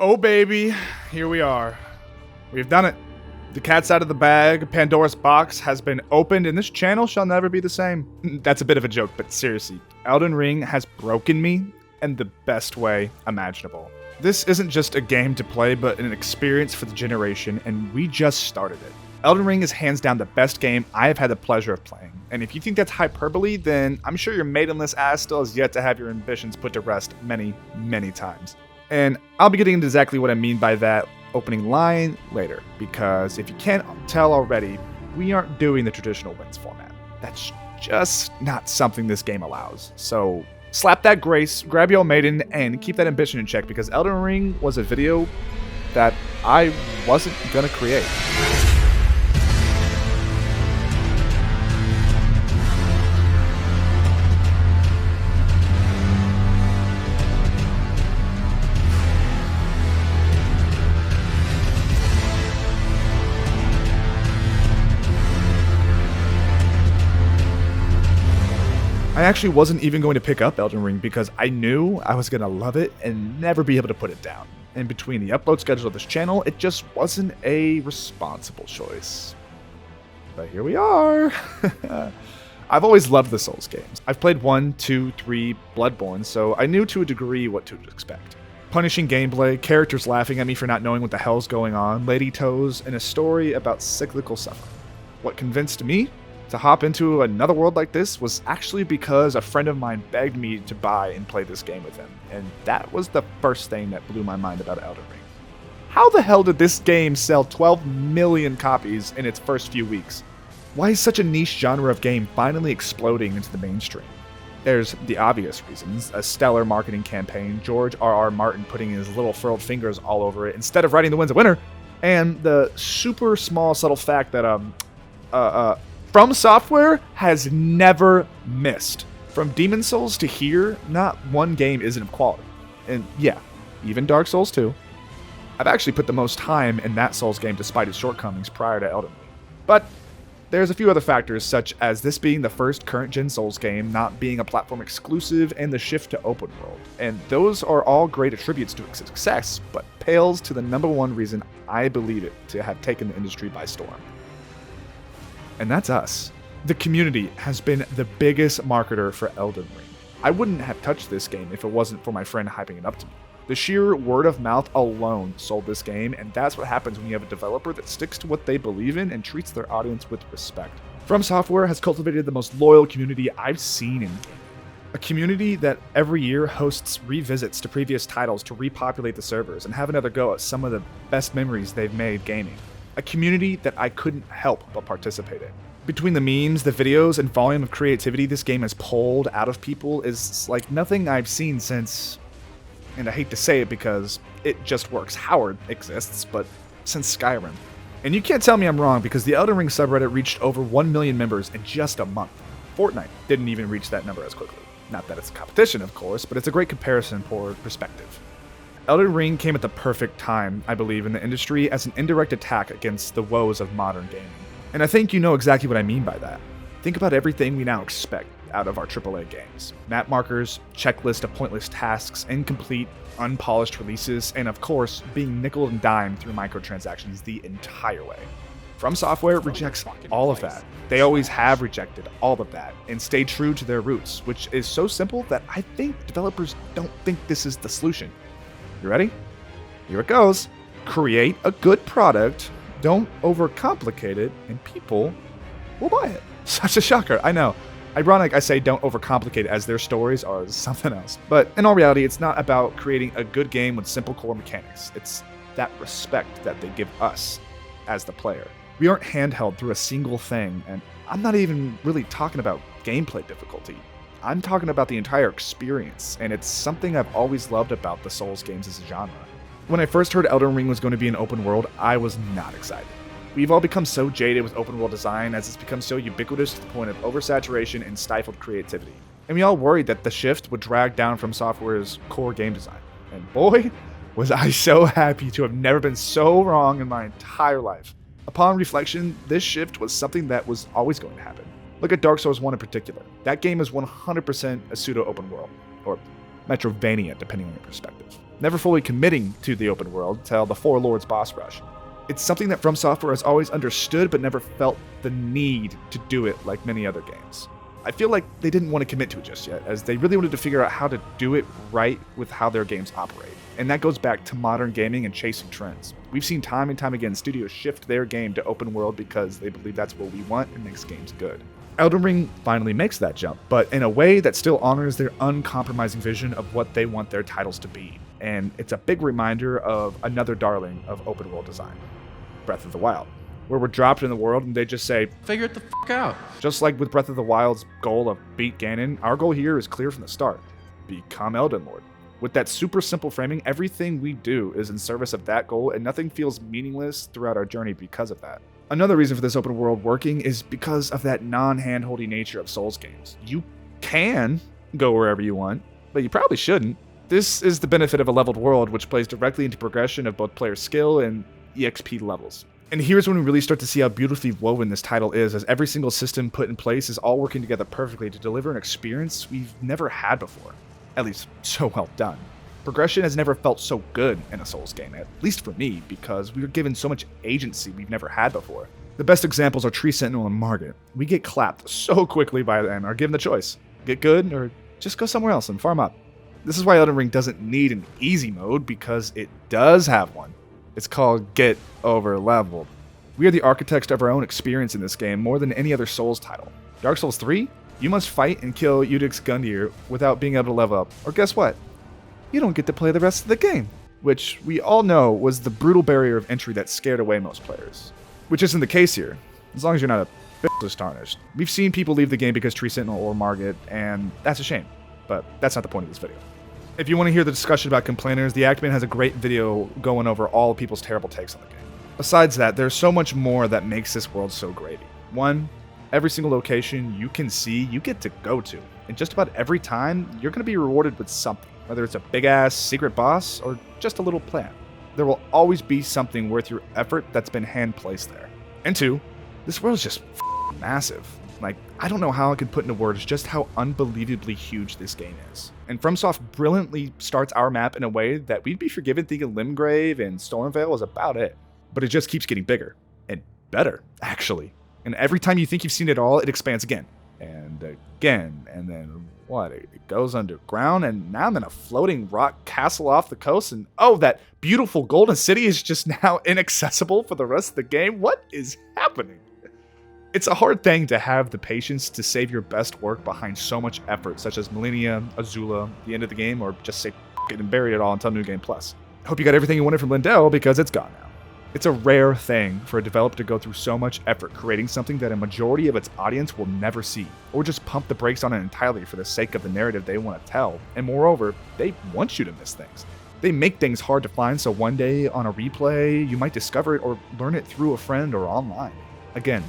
Oh baby, here we are. We've done it. The cat's out of the bag, Pandora's box has been opened, and this channel shall never be the same. That's a bit of a joke, but seriously, Elden Ring has broken me in the best way imaginable. This isn't just a game to play, but an experience for the generation, and we just started it. Elden Ring is hands down the best game I have had the pleasure of playing, and if you think that's hyperbole, then I'm sure your maidenless ass still has yet to have your ambitions put to rest many, many times. And I'll be getting into exactly what I mean by that opening line later, because if you can't tell already, we aren't doing the traditional wins format. That's just not something this game allows. So slap that grace, grab your maiden, and keep that ambition in check, because Elden Ring was a video that I wasn't gonna create. I actually wasn't even going to pick up Elden Ring because I knew I was going to love it and never be able to put it down. In between the upload schedule of this channel, it just wasn't a responsible choice. But here we are. I've always loved the Souls games. I've played 1, 2, 3, Bloodborne, so I knew to a degree what to expect. Punishing gameplay, characters laughing at me for not knowing what the hell's going on, lady toes, and a story about cyclical suffering. What convinced me to hop into another world like this was actually because a friend of mine begged me to buy and play this game with him, and that was the first thing that blew my mind about Elden Ring. How the hell did this game sell 12 million copies in its first few weeks? Why is such a niche genre of game finally exploding into the mainstream? There's the obvious reasons: a stellar marketing campaign, George R.R. Martin putting his little furled fingers all over it instead of writing the wins a winner, and the super small subtle fact that From Software has never missed. From Demon Souls to here, not one game isn't of quality. And yeah, even Dark Souls 2. I've actually put the most time in that Souls game despite its shortcomings prior to Elden Ring. But there's a few other factors, such as this being the first current-gen Souls game, not being a platform exclusive, and the shift to open world. And those are all great attributes to its success, but pales to the number one reason I believe it to have taken the industry by storm. And that's us. The community has been the biggest marketer for Elden Ring. I wouldn't have touched this game if it wasn't for my friend hyping it up to me. The sheer word of mouth alone sold this game, and that's what happens when you have a developer that sticks to what they believe in and treats their audience with respect. From Software has cultivated the most loyal community I've seen in gaming. A community that every year hosts revisits to previous titles to repopulate the servers and have another go at some of the best memories they've made gaming. A community that I couldn't help but participate in. Between the memes, the videos, and volume of creativity this game has pulled out of people is like nothing I've seen since, and I hate to say it because it just works, Howard exists, but since Skyrim. And you can't tell me I'm wrong, because the Elden Ring subreddit reached over 1 million members in just a month. Fortnite didn't even reach that number as quickly. Not that it's a competition, of course, but it's a great comparison for perspective. Elden Ring came at the perfect time, I believe, in the industry as an indirect attack against the woes of modern gaming. And I think you know exactly what I mean by that. Think about everything we now expect out of our AAA games. Map markers, checklist of pointless tasks, incomplete, unpolished releases, and of course, being nickel and dimed through microtransactions the entire way. From Software rejects all of that. They always have rejected all of that and stay true to their roots, which is so simple that I think developers don't think this is the solution. You ready? Here it goes. Create a good product, don't overcomplicate it, and people will buy it. Such a shocker, I know. Ironic I say don't overcomplicate it as their stories are something else. But in all reality, it's not about creating a good game with simple core mechanics. It's that respect that they give us as the player. We aren't handheld through a single thing, and I'm not even really talking about gameplay difficulty. I'm talking about the entire experience, and it's something I've always loved about the Souls games as a genre. When I first heard Elden Ring was going to be an open world, I was not excited. We've all become so jaded with open world design as it's become so ubiquitous to the point of oversaturation and stifled creativity. And we all worried that the shift would drag down From Software's core game design. And boy, was I so happy to have never been so wrong in my entire life. Upon reflection, this shift was something that was always going to happen. Look at Dark Souls 1 in particular. That game is 100% a pseudo-open world, or Metrovania, depending on your perspective. never fully committing to the open world till the Four Lords boss rush. It's something that From Software has always understood but never felt the need to do it like many other games. I feel like they didn't want to commit to it just yet, as they really wanted to figure out how to do it right with how their games operate. And that goes back to modern gaming and chasing trends. We've seen time and time again studios shift their game to open world because they believe that's what we want and makes games good. Elden Ring finally makes that jump, but in a way that still honors their uncompromising vision of what they want their titles to be. And it's a big reminder of another darling of open world design, Breath of the Wild, where we're dropped in the world and they just say, figure it the fuck out. Just like with Breath of the Wild's goal of beat Ganon, our goal here is clear from the start: become Elden Lord. With that super simple framing, everything we do is in service of that goal, and nothing feels meaningless throughout our journey because of that. Another reason for this open world working is because of that non-hand-holdy nature of Souls games. You can go wherever you want, but you probably shouldn't. This is the benefit of a leveled world, which plays directly into progression of both player skill and EXP levels. And here's when we really start to see how beautifully woven this title is, as every single system put in place is all working together perfectly to deliver an experience we've never had before. At least, so well done. Progression has never felt so good in a Souls game, at least for me, because we were given so much agency we've never had before. The best examples are Tree Sentinel and Margit. We get clapped so quickly by them, are given the choice: get good, or just go somewhere else and farm up. This is why Elden Ring doesn't need an easy mode, because it does have one. It's called Get Over Leveled. We are the architects of our own experience in this game more than any other Souls title. Dark Souls 3? You must fight and kill Udix Gundyr without being able to level up. Or guess what? You don't get to play the rest of the game. Which we all know was the brutal barrier of entry that scared away most players. Which isn't the case here, as long as you're not a bitch tarnished. We've seen people leave the game because Tree Sentinel or Margit, and that's a shame. But that's not the point of this video. If you want to hear the discussion about complainers, the Actman has a great video going over all people's terrible takes on the game. Besides that, there's so much more that makes this world so gravy. One, every single location you can see, you get to go to. And just about every time, you're going to be rewarded with something. Whether it's a big-ass secret boss or just a little plant. There will always be something worth your effort that's been hand-placed there. And two, this world is just massive. Like, I don't know how I can put into words just how unbelievably huge this game is. And FromSoft brilliantly starts our map in a way that we'd be forgiven thinking Limgrave and Stormvale was about it. But it just keeps getting bigger. And better, actually. And every time you think you've seen it all, it expands again. And again. And then what? It goes underground, and now I'm in a floating rock castle off the coast, and oh, that beautiful golden city is just now inaccessible for the rest of the game? What is happening? It's a hard thing to have the patience to save your best work behind so much effort, such as Millennia, Azula, the end of the game, or just say f*** it and bury it all until New Game Plus. Hope you got everything you wanted from Lindell, because it's gone now. It's a rare thing for a developer to go through so much effort creating something that a majority of its audience will never see, or just pump the brakes on it entirely for the sake of the narrative they want to tell. And moreover, they want you to miss things. They make things hard to find, so one day on a replay, you might discover it or learn it through a friend or online. Again,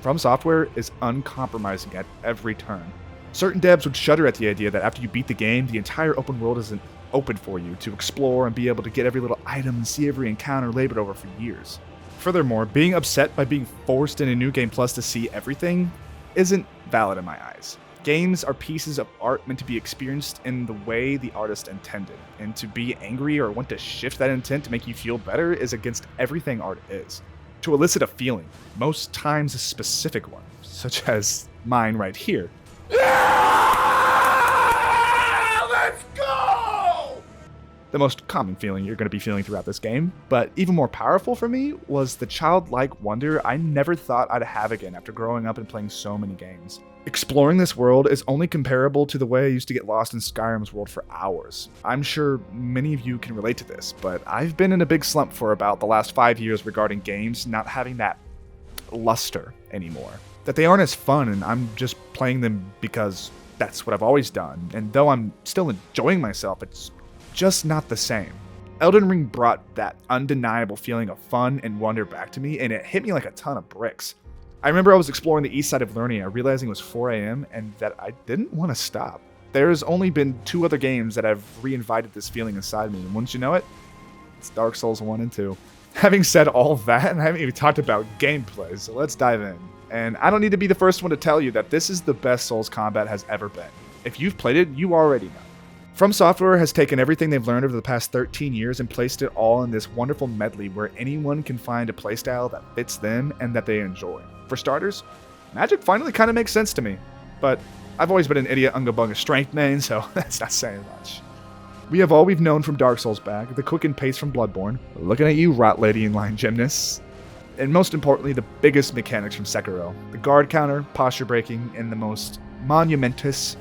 From Software is uncompromising at every turn. Certain devs would shudder at the idea that after you beat the game, the entire open world isn't open for you to explore and be able to get every little item and see every encounter labored over for years. Furthermore, being upset by being forced in a New Game Plus to see everything isn't valid in my eyes. Games are pieces of art meant to be experienced in the way the artist intended, and to be angry or want to shift that intent to make you feel better is against everything art is. To elicit a feeling, most times a specific one, such as mine right here. Let's go! The most common feeling you're going to be feeling throughout this game, but even more powerful for me was the childlike wonder I never thought I'd have again after growing up and playing so many games. Exploring this world is only comparable to the way I used to get lost in Skyrim's world for hours. I'm sure many of you can relate to this, but I've been in a big slump for about the last 5 years regarding games not having that luster anymore. That they aren't as fun, and I'm just playing them because that's what I've always done, and though I'm still enjoying myself, it's just not the same. Elden Ring brought that undeniable feeling of fun and wonder back to me, and it hit me like a ton of bricks. I remember I was exploring the east side of Lernia, realizing it was 4 a.m. and that I didn't want to stop. There's only been 2 other games that have reinvited this feeling inside me, and wouldn't you know it? It's Dark Souls 1 and 2. Having said all that, and I haven't even talked about gameplay, so let's dive in. And I don't need to be the first one to tell you that this is the best Souls combat has ever been. If you've played it, you already know. From Software has taken everything they've learned over the past 13 years and placed it all in this wonderful medley where anyone can find a playstyle that fits them and that they enjoy. For starters, magic finally kind of makes sense to me, but I've always been an idiot Unga Bunga strength main, so that's not saying much. We have all we've known from Dark Souls back, the quick and pace from Bloodborne, looking at you, Rot Lady and Line Gymnasts, and most importantly, the biggest mechanics from Sekiro, the guard counter, posture breaking, and the most monumentous,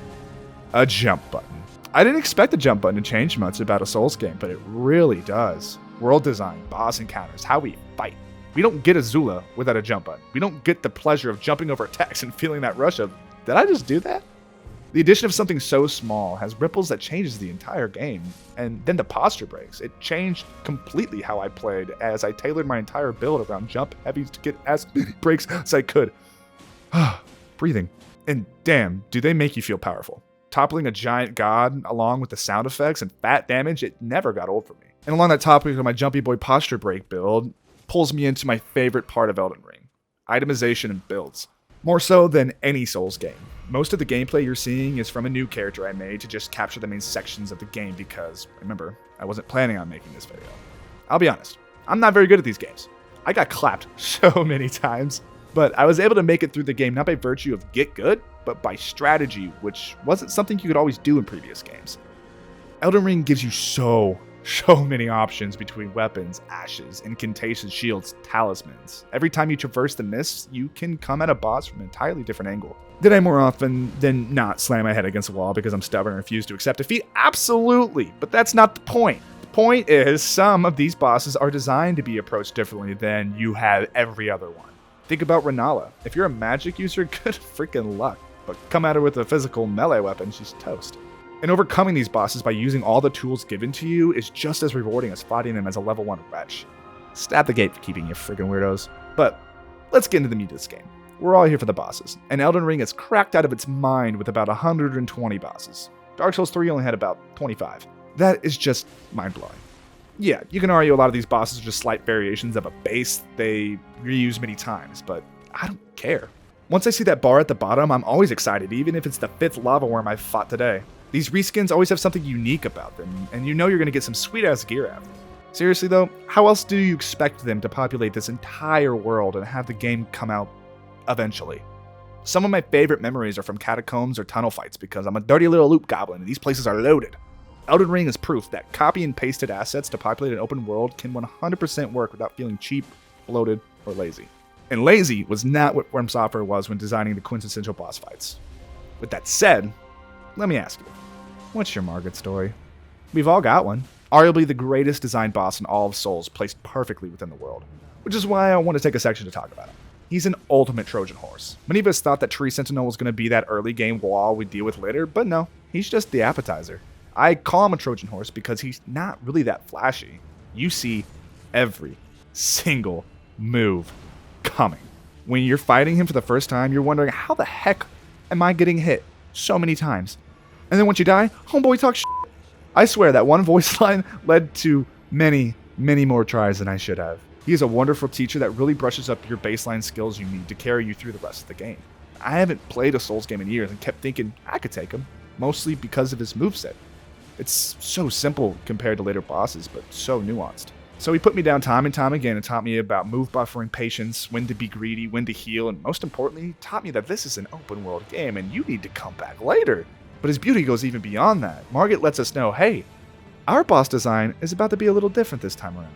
a jump button. I didn't expect the jump button to change much about a Souls game, but it really does. World design, boss encounters, how we fight. We don't get Azula without a jump button. We don't get the pleasure of jumping over attacks and feeling that rush of, did I just do that? The addition of something so small has ripples that changes the entire game. And then the posture breaks. It changed completely how I played as I tailored my entire build around jump heavy to get as many breaks as I could. Breathing. And damn, do they make you feel powerful. Toppling a giant god along with the sound effects and fat damage, it never got old for me. And along that topic of my Jumpy Boy posture break build, pulls me into my favorite part of Elden Ring. Itemization and builds. More so than any Souls game. Most of the gameplay you're seeing is from a new character I made to just capture the main sections of the game because, remember, I wasn't planning on making this video. I'll be honest, I'm not very good at these games. I got clapped so many times, but I was able to make it through the game not by virtue of get good, but by strategy, which wasn't something you could always do in previous games. Elden Ring gives you so many options between weapons, ashes, incantations, shields, talismans. Every time you traverse the mists, you can come at a boss from an entirely different angle. Did I more often than not slam my head against a wall because I'm stubborn and refuse to accept defeat? Absolutely, but that's not the point. The point is some of these bosses are designed to be approached differently than you have every other one. Think about Renala. If you're a magic user, good freaking luck. But come at her with a physical melee weapon, she's toast. And overcoming these bosses by using all the tools given to you is just as rewarding as fighting them as a level 1 wretch. Stab the gate for keeping you friggin' weirdos. But let's get into the meat of this game. We're all here for the bosses, and Elden Ring is cracked out of its mind with about 120 bosses. Dark Souls 3 only had about 25. That is just mind-blowing. Yeah, you can argue a lot of these bosses are just slight variations of a base they reuse many times, but I don't care. Once I see that bar at the bottom, I'm always excited, even if it's the 5th lava worm I've fought today. These reskins always have something unique about them, and you know you're going to get some sweet-ass gear out of them. Seriously though, how else do you expect them to populate this entire world and have the game come out eventually? Some of my favorite memories are from catacombs or tunnel fights because I'm a dirty little loot goblin and these places are loaded. Elden Ring is proof that copy and pasted assets to populate an open world can 100% work without feeling cheap, bloated, or lazy. And lazy was not what From Software was when designing the quintessential boss fights. With that said, let me ask you, what's your Margit story? We've all got one. Arguably the greatest designed boss in all of Souls, placed perfectly within the world. Which is why I want to take a section to talk about him. He's an ultimate Trojan horse. Many of us thought that Tree Sentinel was going to be that early game wall we deal with later, but no, he's just the appetizer. I call him a Trojan horse because he's not really that flashy. You see every single move coming. When you're fighting him for the first time, you're wondering, how the heck am I getting hit so many times? And then once you die, homeboy talks shit. I swear that one voice line led to many more tries than I should have. He is a wonderful teacher that really brushes up your baseline skills you need to carry you through the rest of the game. I haven't played a Souls game in years and kept thinking I could take him, mostly because of his moveset. It's so simple compared to later bosses, but so nuanced. So he put me down time and time again and taught me about move buffering, patience, when to be greedy, when to heal, and most importantly, taught me that this is an open world game and you need to come back later. But his beauty goes even beyond that. Margit lets us know, hey, our boss design is about to be a little different this time around.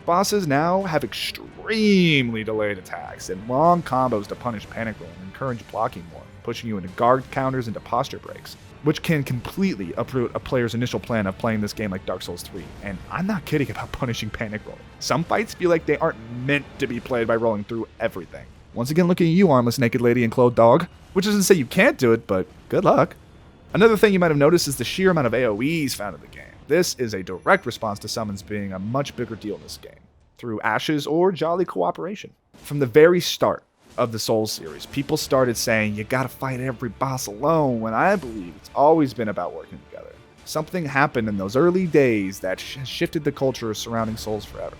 Bosses now have extremely delayed attacks and long combos to punish panic roll and encourage blocking more, pushing you into guard counters into posture breaks, which can completely uproot a player's initial plan of playing this game like Dark Souls 3. And I'm not kidding about punishing panic roll. Some fights feel like they aren't meant to be played by rolling through everything. Once again, looking at you, armless naked lady and clothed dog, which doesn't say you can't do it, but good luck. Another thing you might have noticed is the sheer amount of AoEs found in the game. This is a direct response to summons being a much bigger deal in this game, through ashes or jolly cooperation. From the very start of the Souls series, people started saying you gotta fight every boss alone, when I believe it's always been about working together. Something happened in those early days that shifted the culture surrounding Souls forever.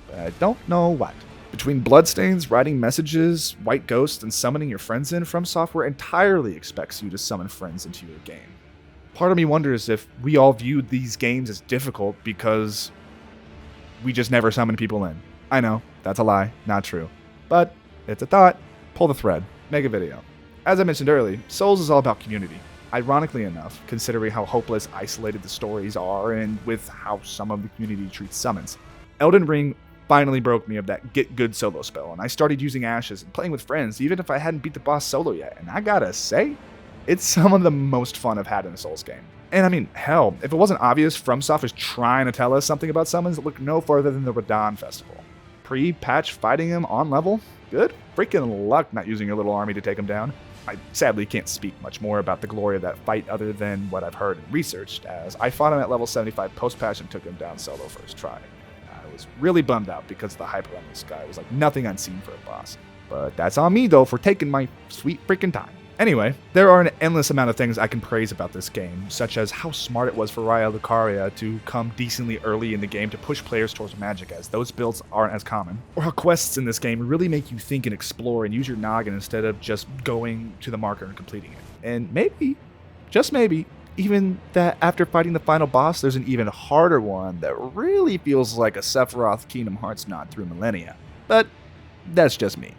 But I don't know what. Between bloodstains, writing messages, white ghosts, and summoning your friends in, From Software entirely expects you to summon friends into your game. Part of me wonders if we all viewed these games as difficult because we just never summoned people in. I know, that's a lie, not true. But it's a thought. Pull the thread. Make a video. As I mentioned earlier, Souls is all about community. Ironically enough, considering how hopeless, isolated the stories are and with how some of the community treats summons. Elden Ring finally broke me of that get good solo spell, and I started using ashes and playing with friends even if I hadn't beat the boss solo yet, and I gotta say, it's some of the most fun I've had in a Souls game. And I mean, hell, if it wasn't obvious FromSoft is trying to tell us something about summons, look no further than the Radon Festival. Pre-patch fighting him on level? Good freaking luck not using your little army to take him down. I sadly can't speak much more about the glory of that fight other than what I've heard and researched, as I fought him at level 75 post-patch and took him down solo first try. I was really bummed out because the hype around this guy was like nothing I'd seen for a boss. But that's on me though for taking my sweet freaking time. Anyway, there are an endless amount of things I can praise about this game, such as how smart it was for Raya Lucaria to come decently early in the game to push players towards magic, as those builds aren't as common, or how quests in this game really make you think and explore and use your noggin instead of just going to the marker and completing it. And maybe, just maybe, even that after fighting the final boss, there's an even harder one that really feels like a Sephiroth Kingdom Hearts nod through millennia. But that's just me.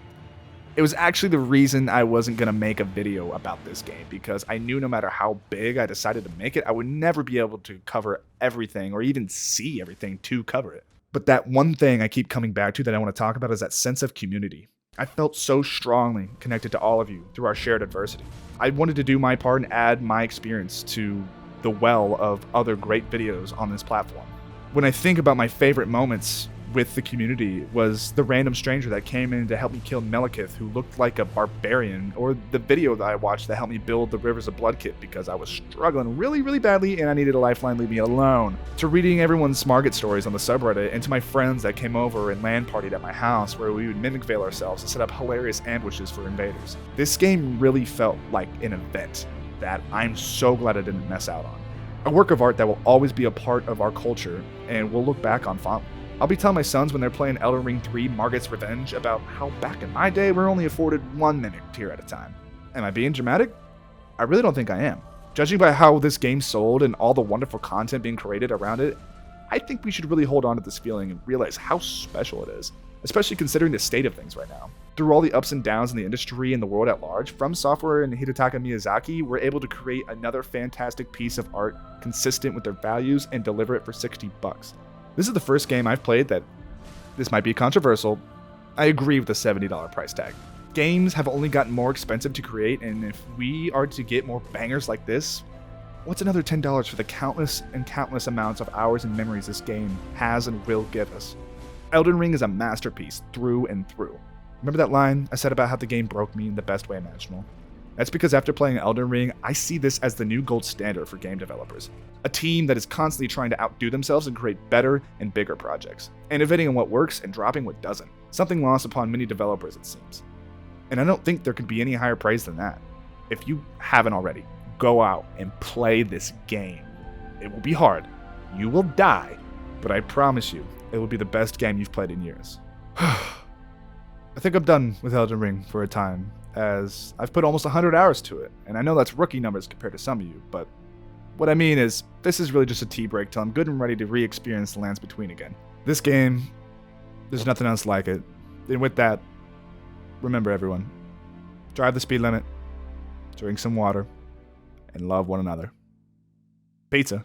It was actually the reason I wasn't going to make a video about this game, because I knew no matter how big I decided to make it, I would never be able to cover everything or even see everything to cover it. But that one thing I keep coming back to that I want to talk about is that sense of community. I felt so strongly connected to all of you through our shared adversity. I wanted to do my part and add my experience to the well of other great videos on this platform. When I think about my favorite moments with the community was the random stranger that came in to help me kill Melekith, who looked like a barbarian, or the video that I watched that helped me build the Rivers of Blood kit because I was struggling really badly and I needed a lifeline, leave me alone, to reading everyone's Smarget stories on the subreddit, and to my friends that came over and LAN partied at my house where we would mimic veil ourselves and set up hilarious ambushes for invaders. This game really felt like an event that I'm so glad I didn't miss out on. A work of art that will always be a part of our culture and we'll look back on fondly. I'll be telling my sons when they're playing Elden Ring 3 Margit's Revenge about how back in my day we're only afforded one mimic tier at a time. Am I being dramatic? I really don't think I am. Judging by how this game sold and all the wonderful content being created around it, I think we should really hold on to this feeling and realize how special it is, especially considering the state of things right now. Through all the ups and downs in the industry and the world at large, FromSoftware and Hidetaka Miyazaki were able to create another fantastic piece of art consistent with their values and deliver it for $60. This is the first game I've played that, this might be controversial, I agree with the $70 price tag. Games have only gotten more expensive to create, and if we are to get more bangers like this, what's another $10 for the countless and countless amounts of hours and memories this game has and will give us? Elden Ring is a masterpiece through and through. Remember that line I said about how the game broke me in the best way imaginable? That's because after playing Elden Ring, I see this as the new gold standard for game developers. A team that is constantly trying to outdo themselves and create better and bigger projects, innovating on what works and dropping what doesn't. Something lost upon many developers, it seems. And I don't think there could be any higher praise than that. If you haven't already, go out and play this game. It will be hard. You will die. But I promise you, it will be the best game you've played in years. I think I'm done with Elden Ring for a time, as I've put almost 100 hours to it, and I know that's rookie numbers compared to some of you, but what I mean is, this is really just a tea break till I'm good and ready to re-experience the Lands Between again. This game, there's nothing else like it. And with that, remember everyone, drive the speed limit, drink some water, and love one another. Pizza.